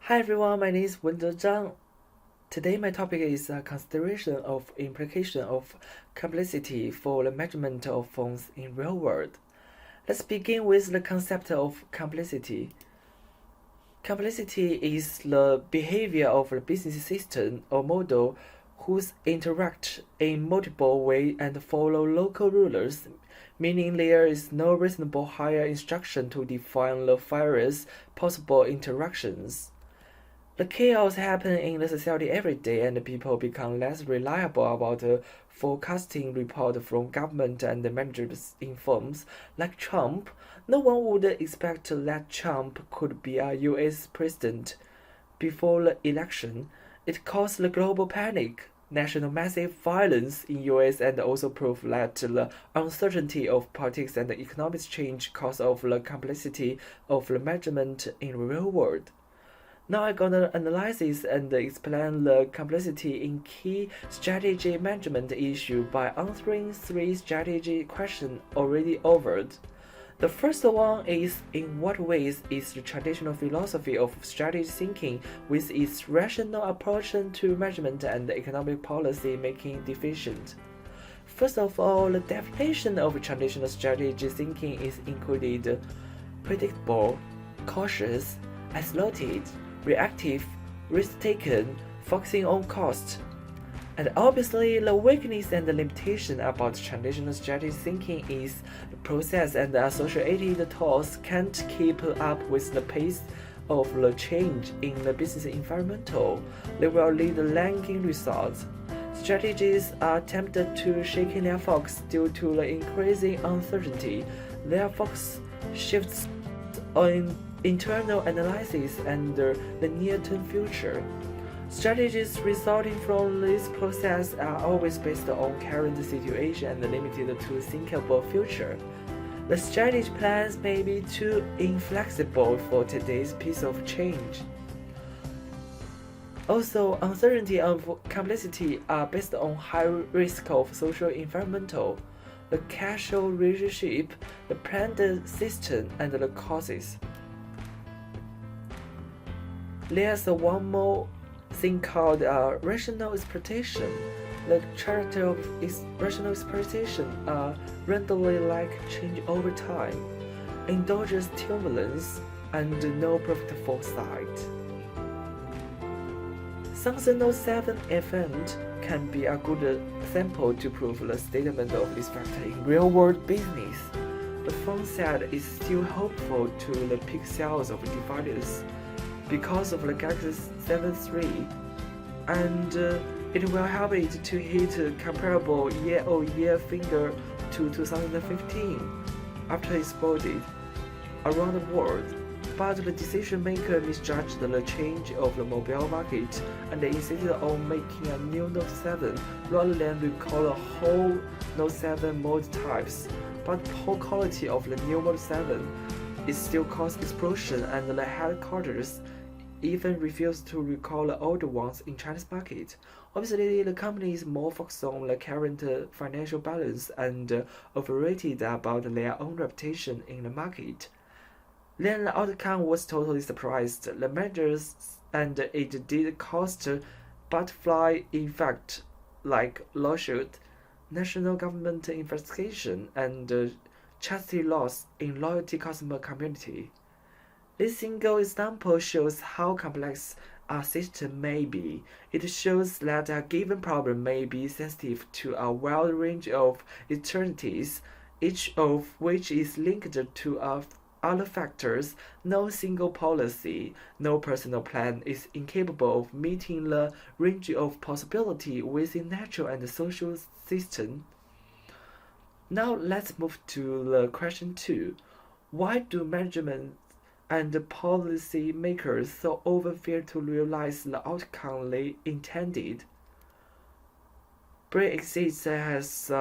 Hi everyone, my name is Wenzhe Zhang. Today my topic is a consideration of implication of complexity for the measurement of phones in real world. Let's begin with the concept of complexity. Complexity is the behavior of a business system or model whose interact in multiple ways and follow local rules, meaning there is no reasonable higher instruction to define the various possible interactions. The chaos happens in the society every day, and people become less reliable about the forecasting report from government and the managers in firms like Trump. No one would expect that Trump could be a U.S. president before the election. It caused the global panic, national massive violence in U.S. and also proved that the uncertainty of politics and economic change cause of the complexity of the measurement in the real world. Now I'm gonna analyze and explain the complexity in key strategy management issue by answering three strategy questions already covered. The first one is in what ways is the traditional philosophy of strategy thinking with its rational approach to management and economic policy making deficient? First of all, the definition of traditional strategy thinking is included predictable, cautious, isolated, reactive, risk-taken, focusing on cost. And obviously, the weakness and the limitation about traditional strategy thinking is the process and the associated tools can't keep up with the pace of the change in the business environment. They will lead lagging results. Strategies are tempted to shaking their focus due to the increasing uncertainty. Their focus shifts on internal analysis and the near-term future. Strategies resulting from this process are always based on current situation and limited to thinkable future. The strategy plans may be too inflexible for today's pace of change. Also, uncertainty and complexity are based on high risk of social environmental, the causal relationship, the planned system, and the causes. There's one more thing called rational expectation. The character of rational expectation are randomly like change over time, endogenous turbulence, and no perfect foresight. Something 07 event can be a good sample to prove the statement of this factor in real-world business. The phone set is still hopeful to the peak sales of devices because of the Galaxy 7 III, and it will help it to hit comparable year-on-year figure to 2015 after it exploded around the world. But the decision maker misjudged the change of the mobile market and insisted on making a new Note 7 rather than recall the whole Note 7 model types. But poor quality of the new Note 7 is still caused explosion, and the headquarters even refused to recall the old ones in Chinese market. Obviously, the company is more focused on the current financial balance and overrated about their own reputation in the market. Then the outcome was totally surprised. The measures and it did cost butterfly effect like lawsuit, national government investigation, and chastity loss in loyalty customer community. This single example shows how complex a system may be. It shows that a given problem may be sensitive to a wide range of externalities, each of which is linked to other factors. No single policy, no personal plan is incapable of meeting the range of possibility within natural and social system. Now let's move to the question 2. Why do management and policy makers so often fail to realize the outcome they intended? Brexit has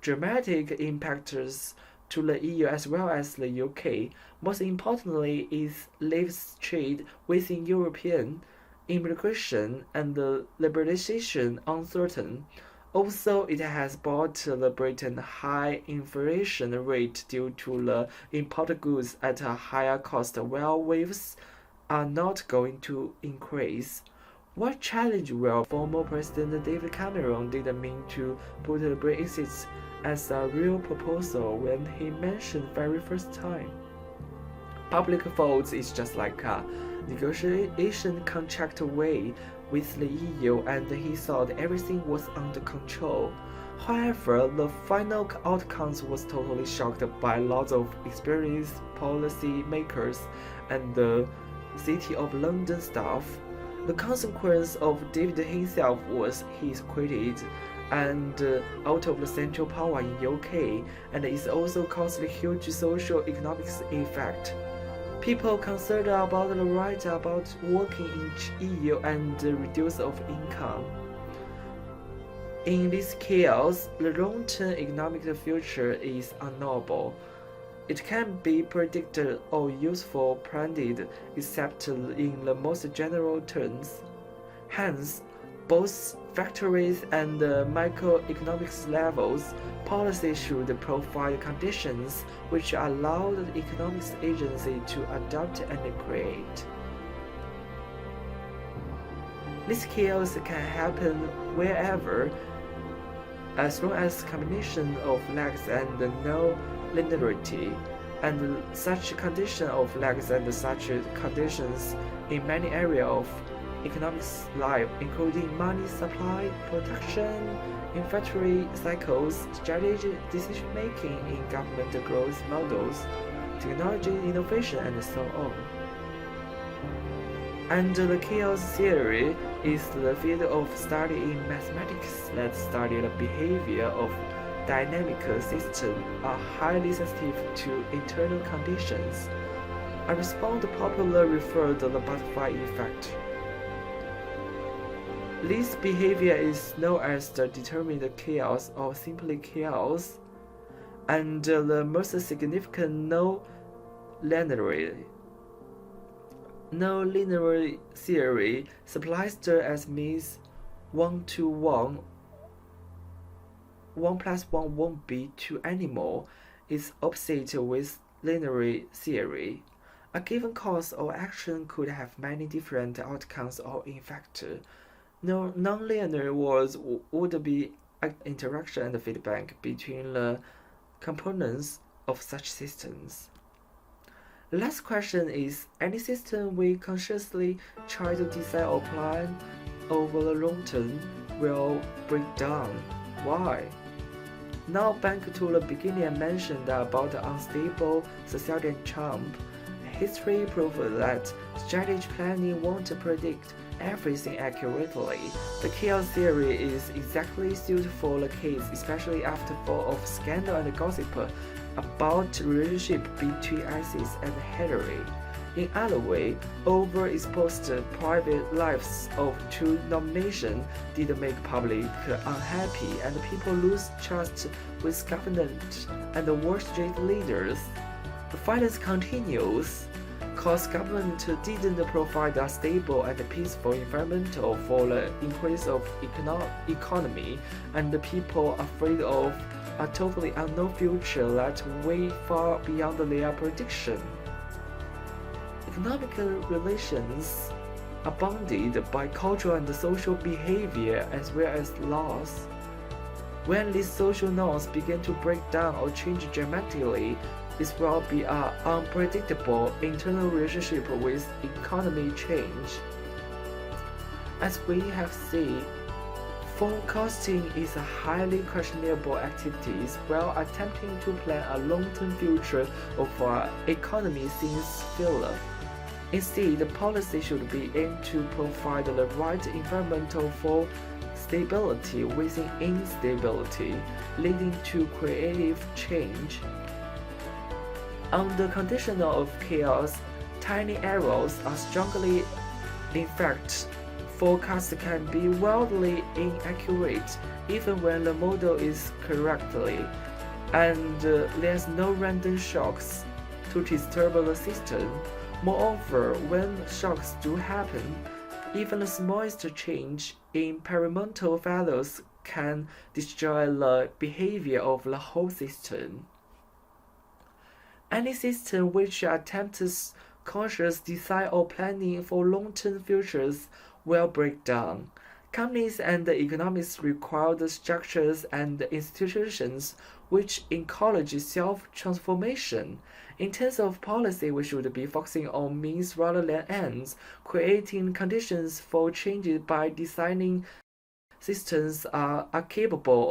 dramatic impacts to the EU as well as the UK. Most importantly, it leaves trade within European immigration and the liberalization uncertain. Also, it has brought the Britain high inflation rate due to the imported goods at a higher cost, while waves are not going to increase. What challenge will former President David Cameron didn't mean to put Brexit as a real proposal when he mentioned very first time. Public votes is just like a negotiation contract way with the EU, and he thought everything was under control. However, the final outcomes was totally shocked by lots of experienced policy makers and the City of London staff. The consequence of David himself was he is quitted and out of the central power in UK, and it also caused a huge social economic effect. People concerned about the right about working in EU and the reduce of income. In this chaos, the long-term economic future is unknowable. It can't be predicted or useful planned except in the most general terms. Hence, both factories and microeconomics levels, policy should provide conditions which allow the economics agency to adapt and create. This chaos can happen wherever, as long as combination of lags and no linearity, and such condition of lags and such conditions in many areas of economics life, including money supply, production, inventory cycles, strategic decision-making in government growth models, technology innovation, and so on. And the chaos theory is the field of study in mathematics that study the behavior of dynamic systems are highly sensitive to internal conditions. A response popularly referred to the butterfly effect. This behavior is known as the determined chaos or simply chaos, and the most significant no-linear theory supplies as means 1 to 1, 1 plus 1 won't be 2 anymore, is opposite with linear theory. A given cause or action could have many different outcomes or in fact, non-linear words would be interaction and feedback between the components of such systems. The last question is, any system we consciously try to design or plan over the long term will break down. Why? Now back to the beginning I mentioned about the unstable society and Trump. History proves that strategic planning won't predict everything accurately. The chaos theory is exactly suited for the case, especially after fall of scandal and gossip about relationship between ISIS and Hillary. In other way, overexposed private lives of two nominations did make public unhappy, and people lose trust with government and Wall Street leaders. The violence continues, cause government didn't provide a stable and peaceful environment for the increase of economy, and the people afraid of a totally unknown future that way far beyond their prediction. Economic relations are bounded by cultural and social behavior as well as laws. When these social norms begin to break down or change dramatically, this will be an unpredictable internal relationship with economy change. As we have seen, forecasting is a highly questionable activity while attempting to plan a long-term future of our economy seems failure. Instead, the policy should be aimed to provide the right environment for stability within instability, leading to creative change. On the condition of chaos, tiny errors are strongly in fact. Forecasts can be wildly inaccurate even when the model is correctly, and there's no random shocks to disturb the system. Moreover, when shocks do happen, even the smallest change in environmental values can destroy the behavior of the whole system. Any system which attempts conscious design or planning for long-term futures will break down. Companies and economies require the structures and institutions which encourage self-transformation. In terms of policy, we should be focusing on means rather than ends, creating conditions for changes by designing systems are capable